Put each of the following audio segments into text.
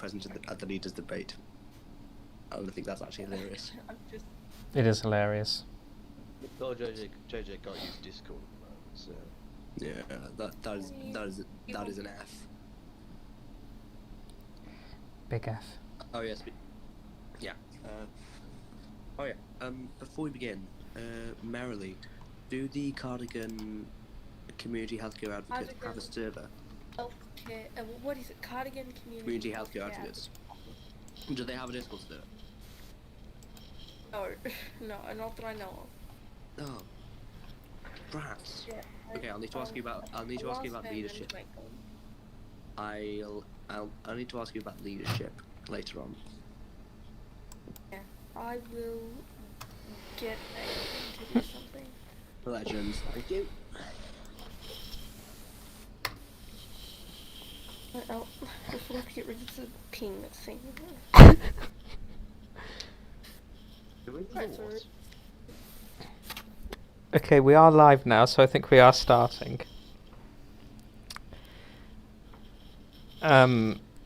present at the leaders' debate. I don't think that's actually hilarious. It is hilarious. Oh, JJ can't use Discord at the moment, so... Yeah, that is an F. Big F. Oh yes, yeah. Before we begin, merrily, do the Cardigan Community Healthcare Advocates have a server? Healthcare. What is it? Cardigan Community Healthcare Advocates. Do they have a Discord server? No, not that I know of. Oh, brats. Yeah, Okay, I'll need to ask you about leadership. I'll need to ask you about leadership later on. Yeah, I will get a to do something. Legends, thank you. Oh, before I get rid of the ping thing. Okay, we are live now, so I think we are starting.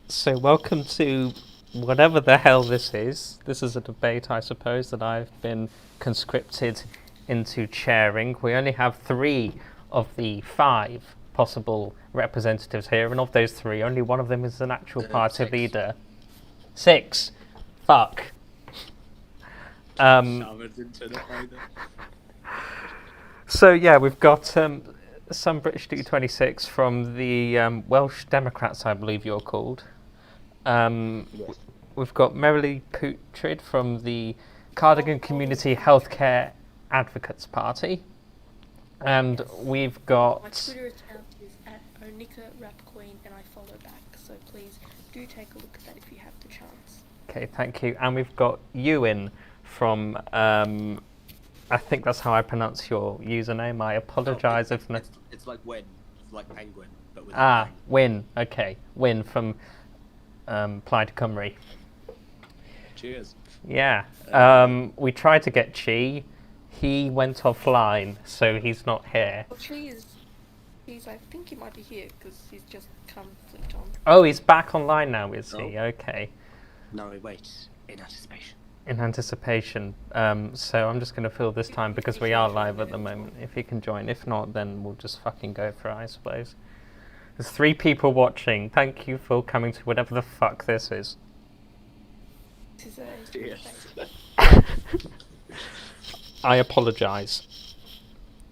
So welcome to whatever the hell this is. This is a debate, I suppose, that I've been conscripted into chairing. We only have 3 of the 5 possible representatives here, and of those 3, only one of them is an actual party 6. leader. 6. Fuck. So yeah, we've got some British D26 from the Welsh Democrats, I believe you're called. Yes. We've got Merrily Putrid from the Cardigan Community Healthcare Advocates Party. And we've got... My Twitter account is @OnikaRapQueen and I follow back, so please do take a look at that if you have the chance. Okay, thank you. And we've got Ewan from... I think that's how I pronounce your username. I apologise if... It's like Win, like penguin, but with Win. Okay, Win from Plaid Cymru. Cheers. Yeah. We tried to get Chi. He went offline, so he's not here. Well, he's I think he might be here because he's just come flipped on. Oh, he's back online now, is he? Okay. No, he waits in anticipation. In anticipation. So I'm just going to fill this time because we are live at the moment. If he can join. If not, then we'll just fucking go for it, I suppose. There's 3 people watching. Thank you for coming to whatever the fuck this is. This is Cheers. I apologise.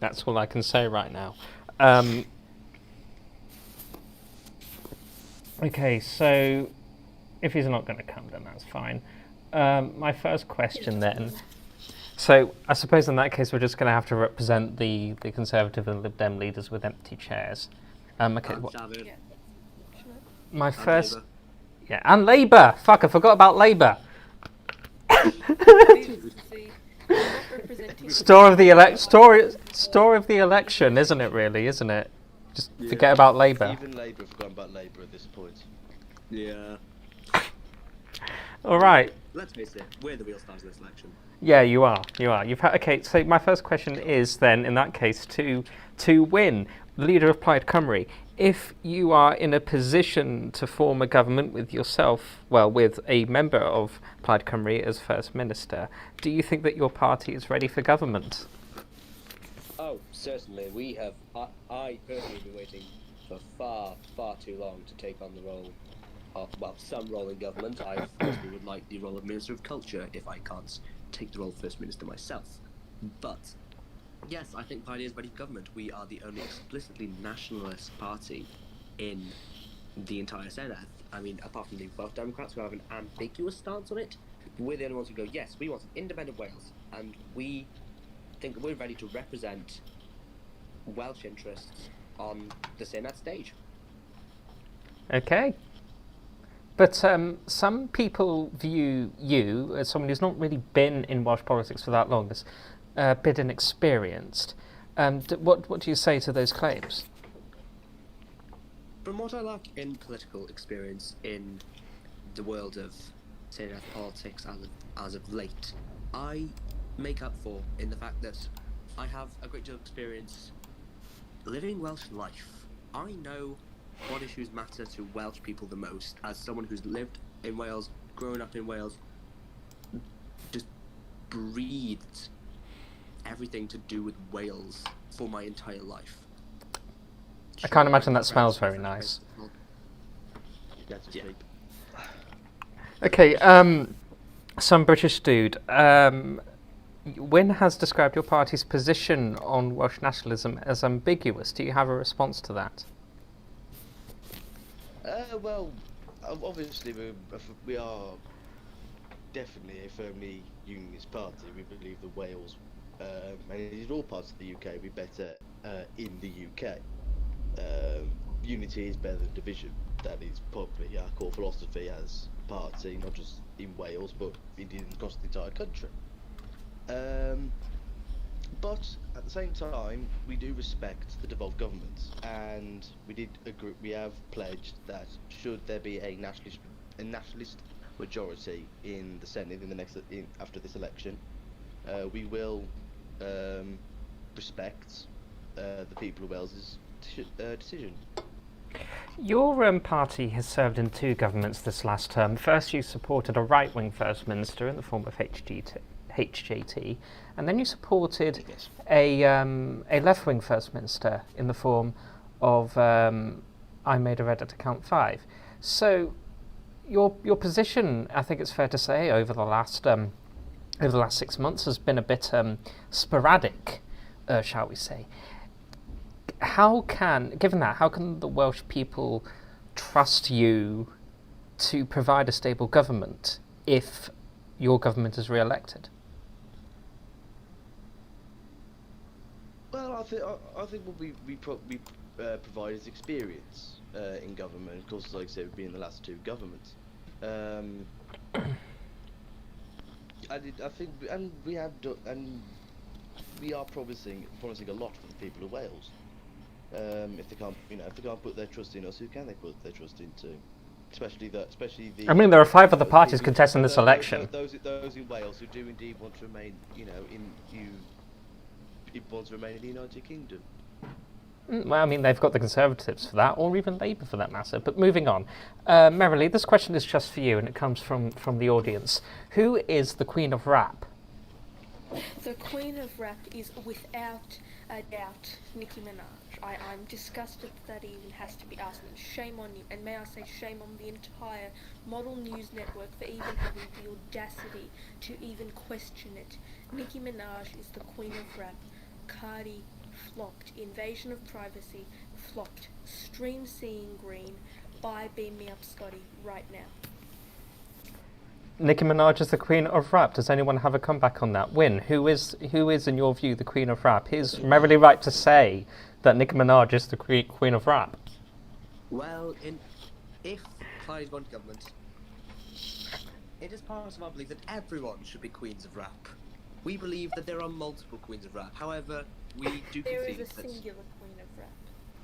That's all I can say right now. Okay, so if he's not going to come, then that's fine. My first question then. So I suppose in that case we're just going to have to represent the Conservative and Lib Dem leaders with empty chairs. Okay. My first. Labour. Yeah, and Labour. Fuck, I forgot about Labour. Store of the election, isn't it? Really, isn't it? Just forget about Labour. Even Labour have forgotten about Labour at this point. Yeah. All right. Let's face it, we're the real stars of this election. Yeah, you are. You've had. Okay, so my first question is then, in that case, to Win, leader of Plaid Cymru, if you are in a position to form a government with yourself, well, with a member of Plaid Cymru as First Minister, do you think that your party is ready for government? Oh, certainly. We have. I personally have been waiting for far too long to take on the role of, well, some role in government. I personally would like the role of Minister of Culture if I can't take the role of First Minister myself. But yes, I think Plaid is ready for government. We are the only explicitly nationalist party in the entire Senedd. I mean, apart from the Welsh Democrats who have an ambiguous stance on it, we're the only ones who go, yes, we want an independent Wales, and we think we're ready to represent Welsh interests on the Senedd stage. Okay. But some people view you as someone who's not really been in Welsh politics for that long, as a bit inexperienced. What do you say to those claims? From what I lack in political experience in the world of Senedd politics as of late, I make up for in the fact that I have a great deal of experience living Welsh life. I know what issues matter to Welsh people the most, as someone who's lived in Wales, growing up in Wales, just breathed everything to do with Wales for my entire life. I can't imagine that smells very nice. Get to Yeah. sleep. Okay, some British dude. Wynne has described your party's position on Welsh nationalism as ambiguous. Do you have a response to that? Well, obviously we are definitely a firmly unionist party. We believe that Wales, and in all parts of the UK, would be better in the UK. Unity is better than division. That is probably our core philosophy as a party, not just in Wales, but indeed across the entire country. But at the same time, we do respect the devolved governments, and we did agree. We have pledged that should there be a nationalist majority in the Senedd after this election, we will respect the people of Wales's decision. Your party has served in 2 governments this last term. First, you supported a right-wing First Minister in the form of HJT, and then you supported Yes. a left-wing First Minister in the form of I Made a Reddit account 5. So, your position, I think it's fair to say, over the last 6 months has been a bit sporadic, shall we say. Given that, how can the Welsh people trust you to provide a stable government if your government is re-elected? Well, I think what we provide is experience in government. Of course, like I said, we've been in the last 2 governments. I think, and we have done, and we are promising a lot for the people of Wales. If they can't put their trust in us, who can they put their trust into? Especially the. I mean, there are 5 other parties contesting this election. Those in Wales who do indeed want to remain, want to remain in the United Kingdom. Well, I mean, they've got the Conservatives for that, or even Labour for that matter. But moving on. Merrily, this question is just for you, and it comes from the audience. Who is the Queen of Rap? The Queen of Rap is without a doubt Nicki Minaj. I'm disgusted that even has to be asked, and shame on you, and may I say shame on the entire Model News Network for even having the audacity to even question it. Nicki Minaj is the Queen of Rap. Cardi flopped. Invasion of Privacy flopped. Stream Seeing Green. Buy Beam Me Up Scotty right now. Nicki Minaj is the Queen of Rap. Does anyone have a comeback on that? Wynne, who is in your view the Queen of Rap? Is Merrily right to say that Nicki Minaj is the Queen of Rap? Well, if Clyde won government, it is part of our belief that everyone should be queens of rap. We believe that there are multiple queens of rap. However, we do There is concede a singular Queen of Rap.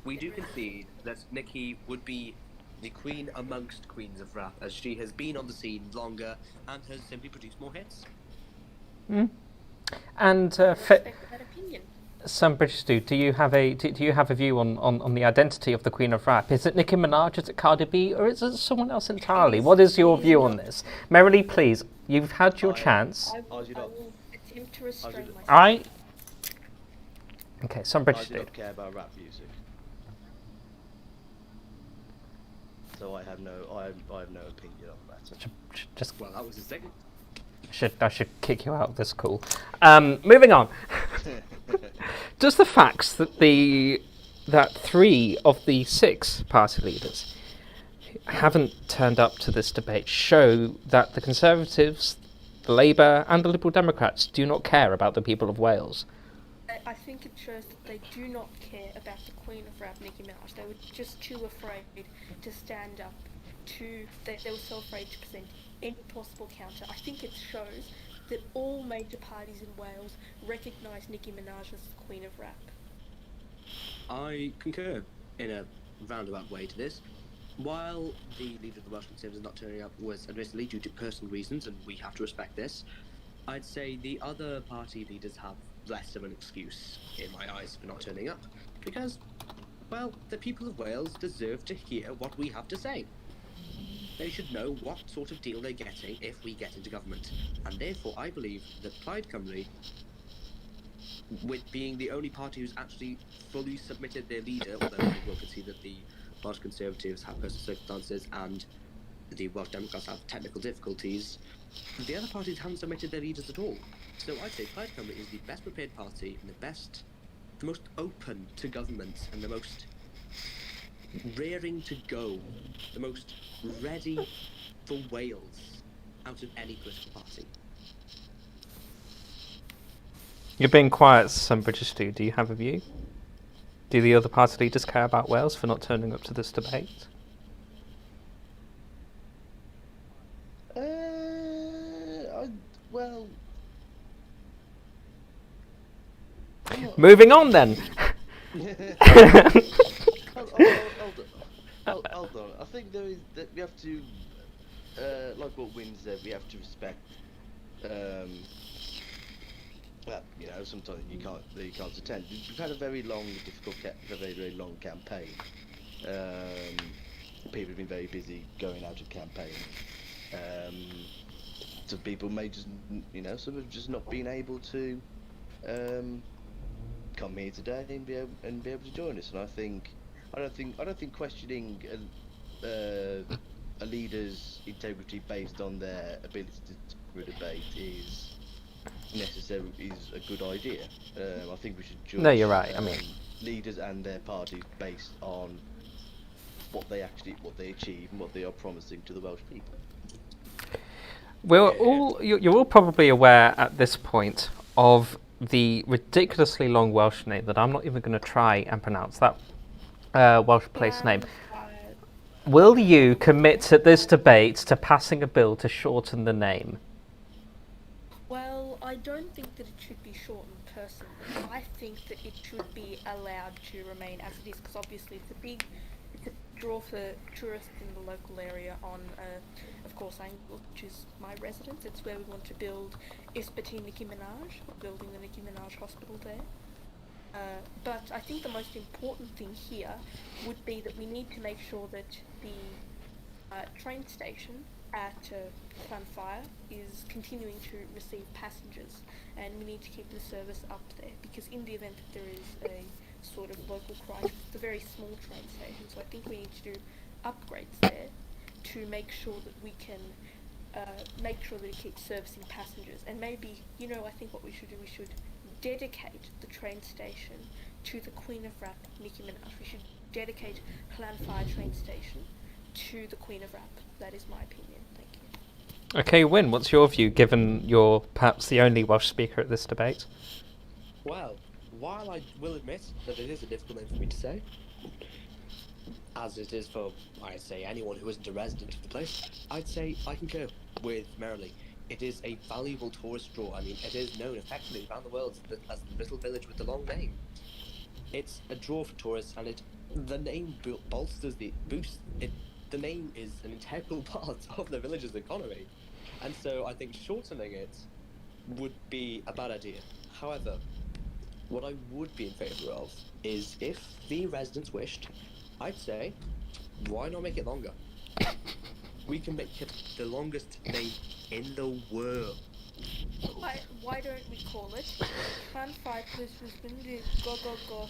we do concede that Nicki would be the queen amongst queens of rap, as she has been on the scene longer and has simply produced more hits. And Respect that opinion. some British dude, do you have a view on the identity of the Queen of Rap? Is it Nicki Minaj? Is it Cardi B? Or is it someone else entirely? What is your view on this? Merrily, please, you've had your chance. I do not- will attempt to restrain do- myself. Okay, some I British do dude. not care about rap music, so I have no opinion on that. Just Well, that was a second. I should kick you out of this call. Moving on. Does the facts that 3 of the 6 party leaders haven't turned up to this debate show that the Conservatives, the Labour and the Liberal Democrats do not care about the people of Wales? I think it shows that they do not care about the Queen of Rap, Nicki Minaj. They were just too afraid to stand up they were so afraid to present any possible counter. I think it shows that all major parties in Wales recognise Nicki Minaj as the Queen of Rap. I concur in a roundabout way to this. While the leader of the Welsh Conservatives not turning up was admittedly due to personal reasons, and we have to respect this, I'd say the other party leaders have less of an excuse, in my eyes, for not turning up. Because, well, the people of Wales deserve to hear what we have to say. they should know what sort of deal they're getting if we get into government. And therefore, I believe that Plaid Cymru, with being the only party who's actually fully submitted their leader, although I think we'll concede that the Welsh Conservatives have personal circumstances and the Welsh Democrats have technical difficulties, the other parties haven't submitted their leaders at all. So I'd say Plaid Cymru is the best prepared party and the most open to government and the most raring to go, the most ready for Wales out of any political party. You're being quiet, some British do. Do you have a view? Do the other party leaders care about Wales for not turning up to this debate? Well... Moving on then. Hold on. I think there is that we have to, like what Wynne said, we have to respect. Well, you know, sometimes you can't attend. We've had a very long, difficult, very long campaign. People have been very busy going out of campaign. Some people may just, you know, some have just not been able to come here today and be able to join us. And I don't think questioning a leader's integrity based on their ability to debate is a good idea. I think we should judge. No, you're right. I mean, leaders and their parties based on what they achieve and what they are promising to the Welsh people. You're all probably aware at this point of the ridiculously long Welsh name that I'm not even going to try and pronounce, that Welsh place name. Will you commit at this debate to passing a bill to shorten the name? Well, I don't think that it should be shortened personally. I think that it should be allowed to remain as it is, because obviously it's a draw for tourists in the local area on, of course, Angle, which is my residence. It's where we want to build Ysbyty Nicki Minaj, building the Nicki Minaj hospital there. But I think the most important thing here would be that we need to make sure that the train station at Llanfire is continuing to receive passengers, and we need to keep the service up there, because in the event that there is a sort of local crisis, it's a very small train station, so I think we need to do upgrades there to make sure that we can make sure that it keeps servicing passengers. And maybe, you know, I think what we should do, we should dedicate the train station to the Queen of Rap, Nicki Minaj. We should dedicate Llanfire train station to the Queen of Rap. That is my opinion. Thank you. Okay, Wynne, what's your view, given you're perhaps the only Welsh speaker at this debate? Well, while I will admit that it is a difficult name for me to say, as it is for, I'd say, anyone who isn't a resident of the place, I'd say I concur with Merrily. It is a valuable tourist draw. I mean, it is known effectively around the world as the little village with the long name. It's a draw for tourists, and the name bolsters the name is an integral part of the village's economy, and so I think shortening it would be a bad idea. However, what I would be in favour of is, if the residents wished, I'd say, why not make it longer? We can make it the longest name in the world. Why don't we call it Llanfire Go Go Go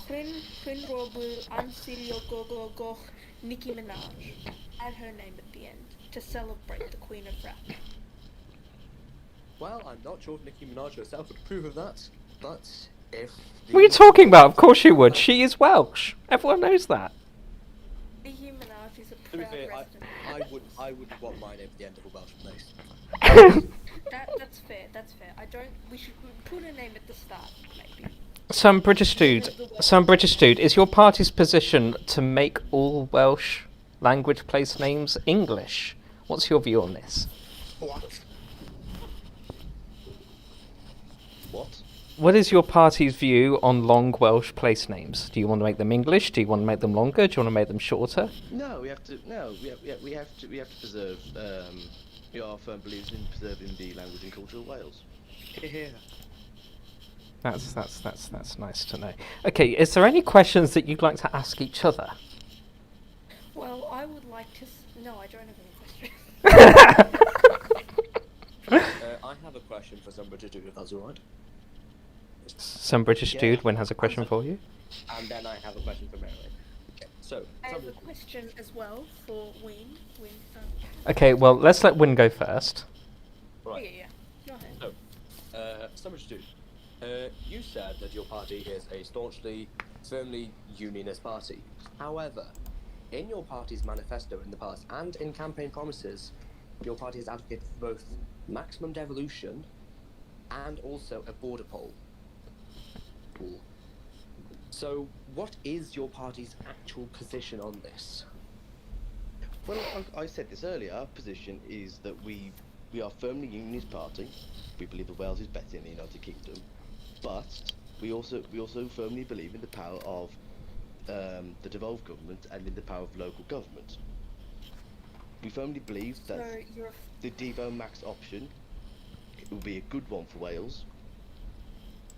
Queen Robul Ansilio Go Go Go Nicki Minaj? Add her name at the end to celebrate the Queen of Rap. Well, I'm not sure if Nicki Minaj herself would approve of that, but if... What are you talking about? Of course she would. She is Welsh. Everyone knows that. Nicki Minaj is a To be proud fair, resident. I wouldn't want my name at the end of a Welsh place. That's fair. We should put a name at the start, maybe. Some British dude, is your party's position to make all Welsh language place names English? What's your view on this? What? What? What is your party's view on long Welsh place names? Do you want to make them English? Do you want to make them longer? Do you want to make them shorter? No, we have to preserve. We are firm believers in preserving the language and culture of Wales. Here. That's nice to know. Okay, is there any questions that you'd like to ask each other? Well, I would like to. No, I don't have any questions. I have a question for some British dude, if that's alright. Some British Yeah. dude has a question for you. And then I have a question for Mary. Okay, so, I some have a British- question as well for Wayne. Okay, well, let's let Win go first. right. Yeah. Go ahead. So, some British dude, you said that your party is a staunchly, firmly unionist party. However, in your party's manifesto in the past and in campaign promises, your party has advocated for both maximum devolution and also a border poll. So, what is your party's actual position on this? Well, I said this earlier. Our position is that we are firmly unionist party. We believe that Wales is better than the United Kingdom, but we also firmly believe in the power of the devolved government and in the power of local government. We firmly believe that So you're. the Devo Max option will be a good one for Wales,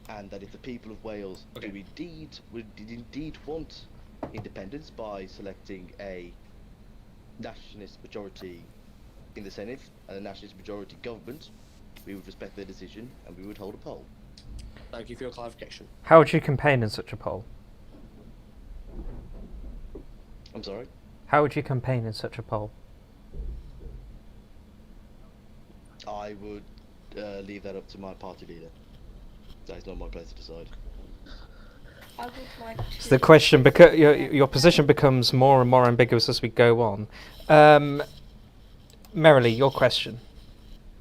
and that if the people of Wales Okay. would indeed want independence by selecting a nationalist majority in the Senedd and a nationalist majority government, we would respect their decision and we would hold a poll. Thank you for your clarification. How would you campaign in such a poll? I'm sorry? How would you campaign in such a poll? I would leave that up to my party leader. That is not my place to decide. I would like to. So the question, your position becomes more and more ambiguous as we go on. Merrily, your question.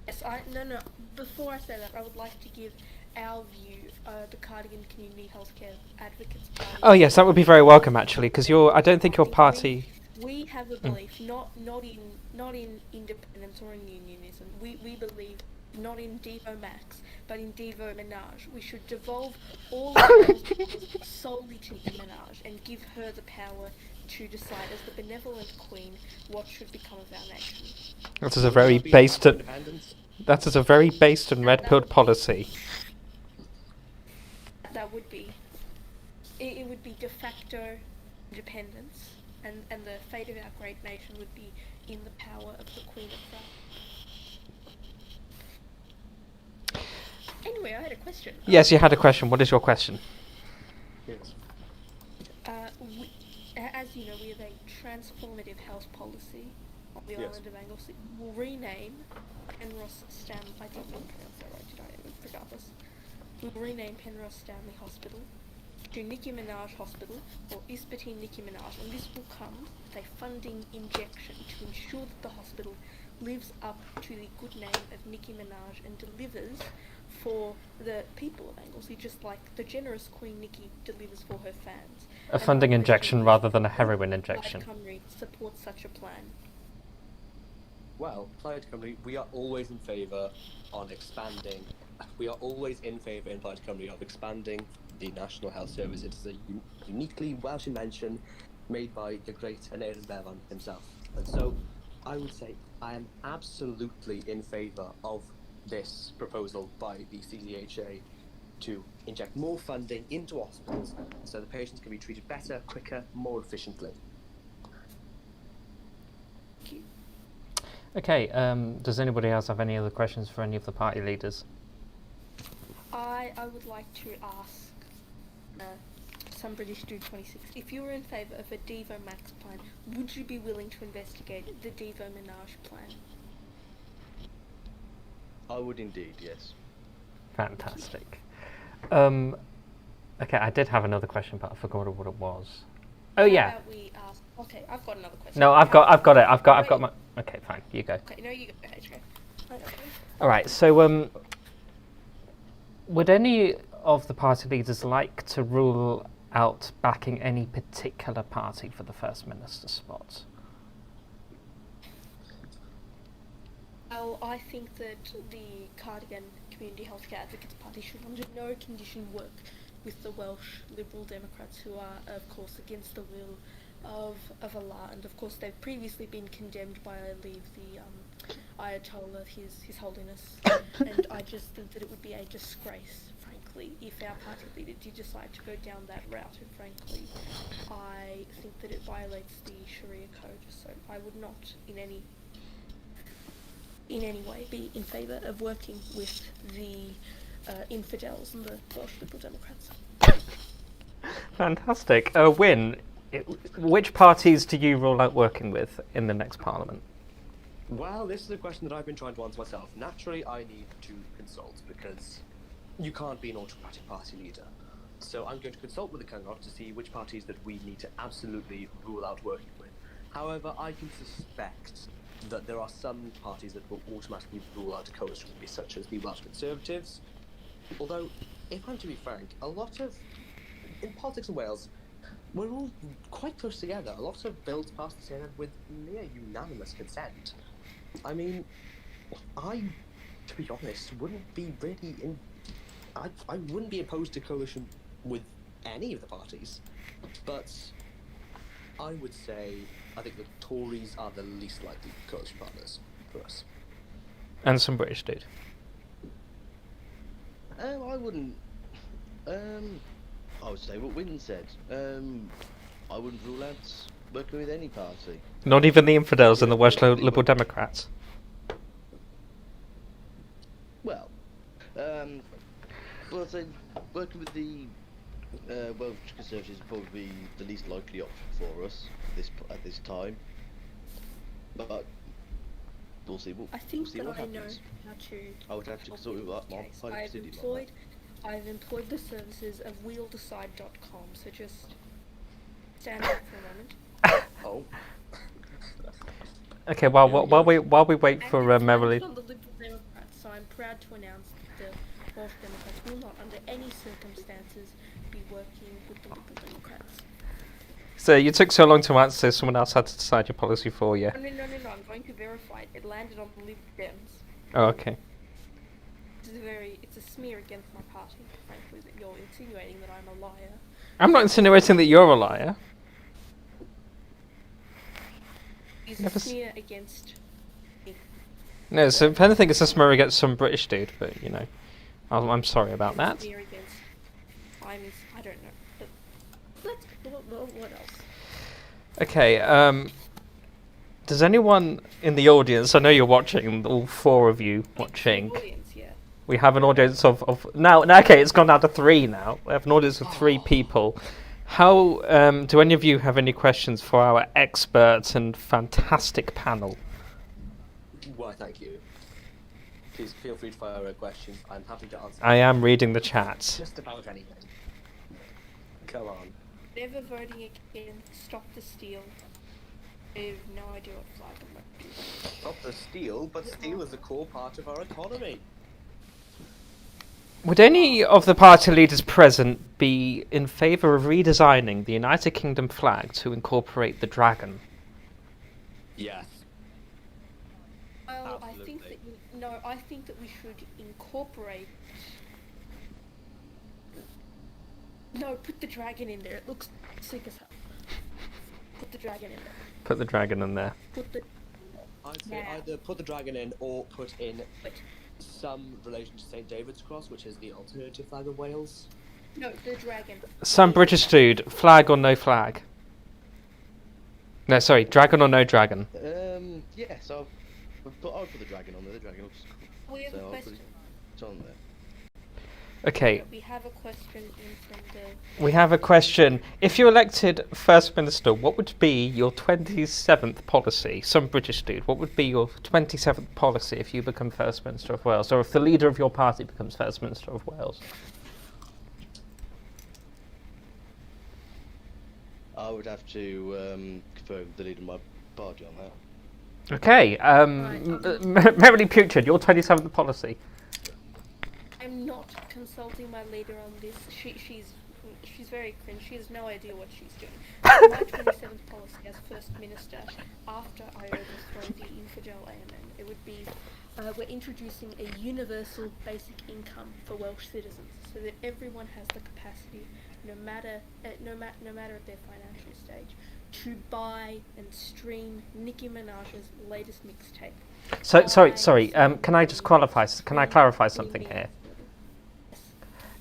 Yes, no. Before I say that, I would like to give our view, the Cardigan Community Healthcare Advocates Party. Oh yes, that would be very welcome actually, because I don't think your party. We have a belief, not in independence or in unionism. We believe not in Devo Max, but in Devo Menage. We should devolve all of those solely to Nicki Minaj and give her the power to decide, as the benevolent queen, what should become of our nation. That is a very based and red-pilled policy. That would be. It would be de facto independence, and the fate of our great nation would be in the power of the Queen of France. Anyway, I had a question. Yes, you had a question. What is your question? Yes. As you know, we have a transformative health policy on the Yes. island of Anglesey. We'll rename Penrose Stanley. I did not pronounce that right, did I? Regardless. We'll rename Penrose Stanley Hospital to Nicki Minaj Hospital, or Isbatine Nicki Minaj, and this will come with a funding injection to ensure that the hospital lives up to the good name of Nicki Minaj and delivers for the people of Anglesey, just like the generous Queen Nicki delivers for her fans. A funding injection rather than a heroin injection. Plaid Cymru supports such a plan. Well, Plaid Cymru, we are always in favour on expanding. We are always in favour in Plaid Cymru of expanding the National Health Service. It is a uniquely Welsh invention made by the great Senedd Bevan himself. And so, I would say I am absolutely in favour of this proposal by the CDHA to inject more funding into hospitals so the patients can be treated better, quicker, more efficiently. Thank you. Okay, does anybody else have any other questions for any of the party leaders? I would like to ask some British Dude 26, if you were in favour of a Devo Max plan, would you be willing to investigate the Devo Menage plan? I would indeed, yes. Fantastic. Okay, I did have another question, but I forgot what it was. Oh yeah. How about we ask? Okay, I've got another question. No, I've got it. I've got my. Okay, fine. You go. Okay, no, you go. Okay. All right. So, would any of the party leaders like to rule out backing any particular party for the First Minister spot? Well, I think that the Cardigan Community Healthcare Advocates Party should under no condition work with the Welsh Liberal Democrats, who are, of course, against the will of Allah, and of course they've previously been condemned by, I believe, the Ayatollah, His Holiness, and I just think that it would be a disgrace, frankly, frankly, if our party leader did decide to go down that route, and frankly, I think that it violates the Sharia code, so I would not in any way be in favour of working with the infidels and the Welsh Liberal Democrats. Fantastic. Win, which parties do you rule out working with in the next Parliament? Well, this is a question that I've been trying to answer myself. Naturally, I need to consult because you can't be an autocratic party leader. So I'm going to consult with the Cyngor to see which parties that we need to absolutely rule out working with. However, I can suspect that there are some parties that will automatically rule out a coalition with me, such as the Welsh Conservatives. Although, if I'm to be frank, in politics in Wales, we're all quite close together. A lot of bills passed the Senedd with near unanimous consent. I mean, to be honest, wouldn't be really I wouldn't be opposed to coalition with any of the parties, but I would say I think the Tories are the least likely coalition partners for us. And some British dude. I wouldn't. I would say what Wynne said. I wouldn't rule out working with any party. Not even the infidels and the Welsh Liberal Democrats. Well, I'd say working with the Welsh Conservatives would probably be the least likely option for us at this time. But we'll see. I think we'll see that what I know happens. how to. I would have to consult with my case. party constituent on that. I've employed the services of wheeldecide.com, so just stand up for a moment. Oh. Okay, while we wait for Merrily. I'm the Liberal Democrats, so I'm proud to announce that the Welsh Democrats will not, under any circumstances, be working with the Liberal Democrats. So you took so long to answer, someone else had to decide your policy for you. No, I'm going to verify it. It landed on the Lib Dems. Oh, okay. It's a smear against my party, frankly, that you're insinuating that I'm a liar. I'm not insinuating that you're a liar. It's a smear against me. No, so if anything, it's a smear against some British dude, but, you know, I'm sorry about that. It's a smear against... I don't know. But what else? Okay, does anyone in the audience, I know you're watching, all four of you watching. Audience, yeah. We have an audience of now, okay, it's gone down to 3 now. We have an audience of 3 people. How, do any of you have any questions for our experts and fantastic panel? Why, thank you. Please feel free to fire a question. I'm happy to answer. I am reading the chat. Just about anything. Come on. Never voting against Stop the Steal. I have no idea what flag I'm going to do. Stop the steel, but steel is a core part of our economy. Would any of the party leaders present be in favour of redesigning the United Kingdom flag to incorporate the dragon? Yes. Well, Absolutely. I think that we should incorporate... No, put the dragon in there. It looks sick as hell. Put the dragon in there. Put the dragon in there. Put the... I'd say Yeah. either put the dragon in or put in Wait. some relation to St. David's Cross, which is the alternative flag of Wales. No, the dragon. Some British dude, flag or no flag? No, sorry, dragon or no dragon? Yes, I'll put the dragon on there. The dragon looks cool. We have So a I'll put question. it on there. Okay, We have a question in from the... we have a question. If you're elected First Minister, what would be your 27th policy? Some British dude, what would be your 27th policy if you become First Minister of Wales, or if the leader of your party becomes First Minister of Wales? I would have to confer with the leader of my party on that. Okay, Merrily Putrid, your 27th policy. I'm not consulting my leader on this. She's very cringe. She has no idea what she's doing. My 27th policy as First Minister, after I overthrow the infidel AMN, it would be we're introducing a universal basic income for Welsh citizens, so that everyone has the capacity, no matter at their financial stage, to buy and stream Nicki Minaj's latest mixtape. So sorry. Can I just qualify? Can I clarify something here?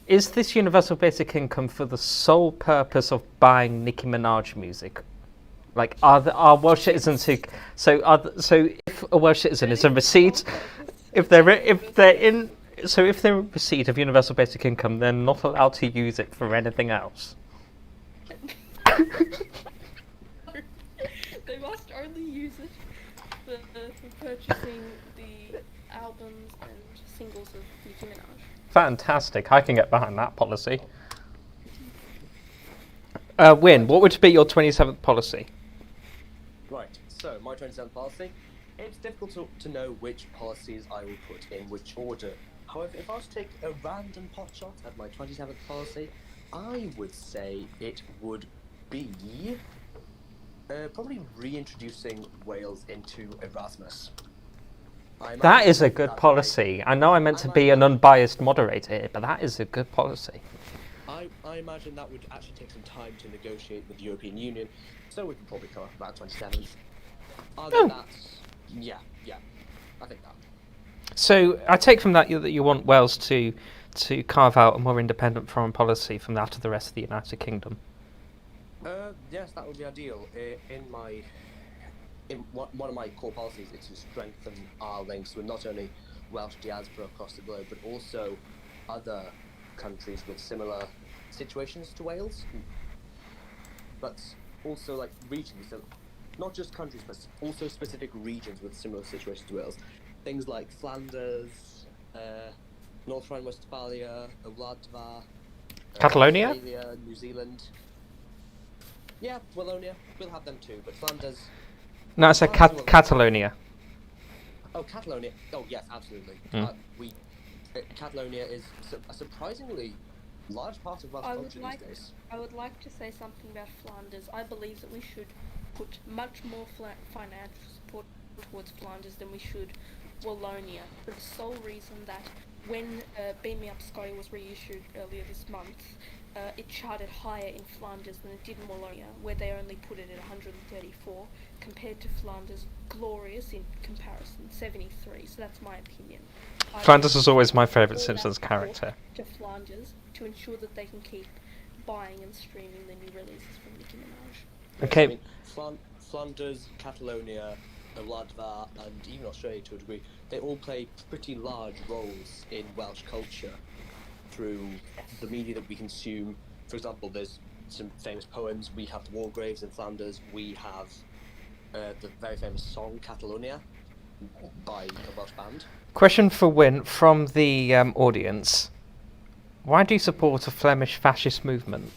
Is this universal basic income for the sole purpose of buying Nicki Minaj music? Like, are Welsh citizens who so if a Welsh citizen is in receipt, if they're in receipt of universal basic income, they're not allowed to use it for anything else. They must only use it for purchasing the albums and singles of Nicki Minaj. Fantastic! I can get behind that policy. Win, what would be your 27th policy? Right, so my 27th policy, it's difficult to know which policies I will put in which order. However, if I was to take a random pot shot at my 27th policy, I would say it would be probably reintroducing Wales into Erasmus. That is a good policy. I know I meant to be an unbiased moderator here, but that is a good policy. I imagine that would actually take some time to negotiate with the European Union, so we can probably come up about 27th. Other than that, yeah, I think that. So I take from that that you want Wales to carve out a more independent foreign policy from that of the rest of the United Kingdom. Yes, that would be ideal. In one of my core policies is to strengthen our links with not only Welsh diaspora across the globe, but also other countries with similar situations to Wales, but also like regions, so not just countries, but also specific regions with similar situations to Wales. Things like Flanders, North Rhine-Westphalia, Wladva, Catalonia? Australia, New Zealand. Yeah, Wallonia, we'll have them too, but Flanders... No, I said Catalonia. Oh, Catalonia. Oh, yes, absolutely. Catalonia is a surprisingly large part of Welsh culture these days. I would like to say something about Flanders. I believe that we should put much more financial support towards Flanders than we should Wallonia, for the sole reason that when Beam Me Up Scotty was reissued earlier this month, it charted higher in Flanders than it did in Wallonia, where they only put it at 134, compared to Flanders' glorious in comparison, 73. So that's my opinion. Flanders is always my favourite Simpsons character. To Flanders to ensure that they can keep buying and streaming the new releases from Nicki Minaj. Okay. I mean, Flanders, Catalonia, Wladva, and even Australia to a degree, they all play pretty large roles in Welsh culture through the media that we consume. For example, there's some famous poems. We have the War Graves in Flanders. We have the very famous song Catalonia by a Welsh band. Question for Win from the audience. Why do you support a Flemish fascist movement?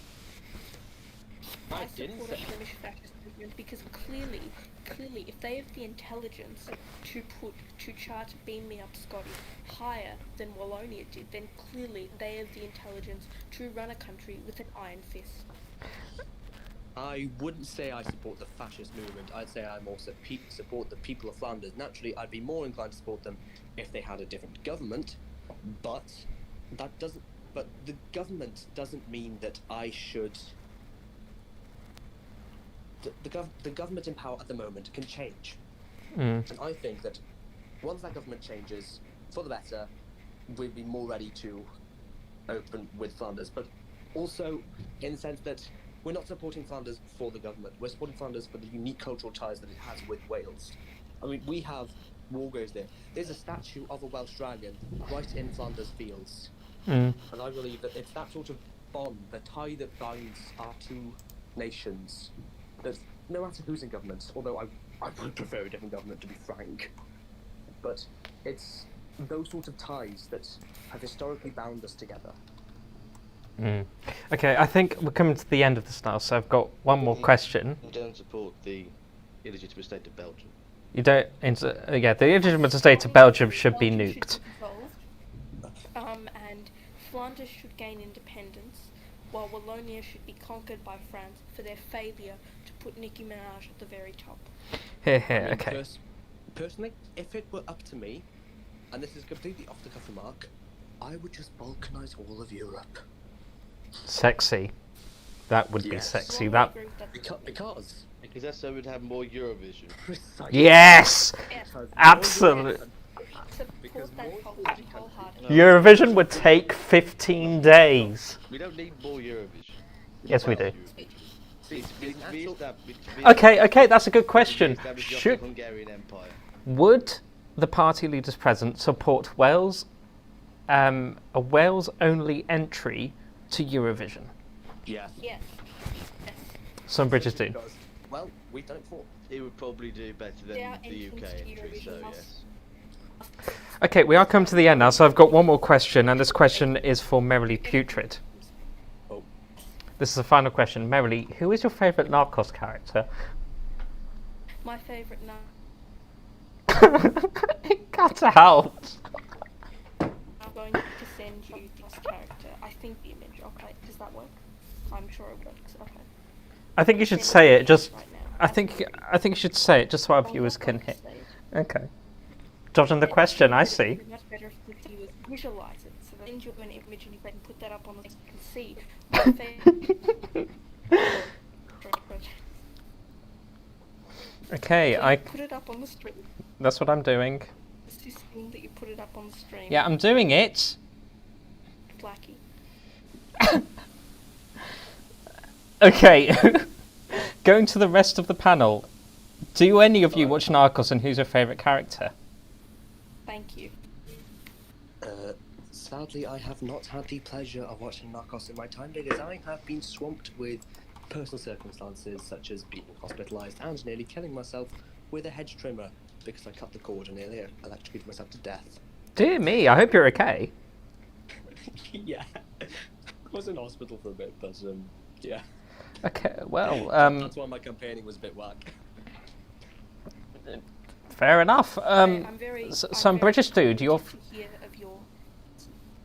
I support a Flemish fascist movement because clearly, if they have the intelligence to chart Beam Me Up Scotty higher than Wallonia did, then clearly they have the intelligence to run a country with an iron fist. I wouldn't say I support the fascist movement. I'd say I more support the people of Flanders. Naturally, I'd be more inclined to support them if they had a different government, but that doesn't. But the government doesn't mean that I should. The government in power at the moment can change, and I think that once that government changes for the better, we'd be more ready to open with Flanders. But also, in the sense that we're not supporting Flanders for the government. We're supporting Flanders for the unique cultural ties that it has with Wales. I mean, we have War Graves there. There's a statue of a Welsh dragon right in Flanders Fields, and I believe that it's that sort of bond, the tie that binds our two nations. There's no matter who's in government, although I would prefer a different government, to be frank. But it's those sorts of ties that have historically bound us together. Okay, I think we're coming to the end of this now, so I've got one more question. You don't support the illegitimate state of Belgium. You don't. Yeah, the illegitimate state of Belgium should be nuked. And Flanders should gain independence, while Wallonia should be conquered by France for their failure to put Nicki Minaj at the very top. Here, okay. Personally, if it were up to me, and this is completely off the cuff remark, I would just balkanise all of Europe. Sexy. That would be sexy. That. Because that's so we'd have more Eurovision. Precisely. Yes. Absolutely. because support that more wholeheartedly. Eurovision would take 15 days. We don't need more Eurovision. Yes, we do. Okay, that's a good question. Should Hungarian Empire? Would the party leaders present support Wales, a Wales-only entry to Eurovision? Yes. Yes. Yes. Some British do. Because, well, we've done it before. It would probably do better than Their the UK entrance to entry, so Eurovision yes. Okay, we are coming to the end now, so I've got one more question, and this question is for Merrily Putrid. Oh. This is the final question. Merrily, who is your favourite Narcos character? My favourite now. Cut out. I'm going to send you this character. I think the image. Okay, does that work? I'm sure it works. Okay. I think you should say it. Just, Right now. I think you should say it just so our Oh, viewers not can on hear. stage. Okay. Dodging the question, I see. It's much better if the viewers visualize it. So then you an image and you can put that up on the you can see. My favorite. Okay, So I. you put it up on the stream. That's what I'm doing. It's this thing that you put it up on the stream. Yeah, I'm doing it. Blackie. Okay. Going to the rest of the panel. Do any of you watch Narcos, and who's your favourite character? Thank you. Sadly, I have not had the pleasure of watching Narcos in my time because I have been swamped with personal circumstances such as being hospitalised and nearly killing myself with a hedge trimmer because I cut the cord and nearly electrocuted myself to death. Dear me, I hope you're okay. Yeah. I was in hospital for a bit, but yeah. Okay, well, That's why my campaigning was a bit whack. fair enough. I'm very. Some I'm British very dude, your interested to hear of your.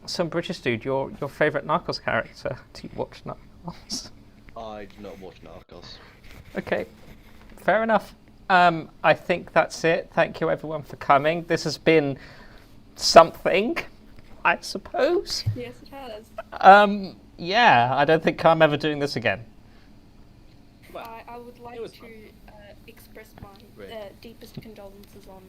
some British dude, your favourite Narcos character. Do you watch Narcos? I do not watch Narcos. Okay, fair enough. I think that's it. Thank you everyone for coming. This has been something, I suppose. Yes, it has. Yeah, I don't think I'm ever doing this again. Well, I would like was to fun. express my Right. deepest condolences on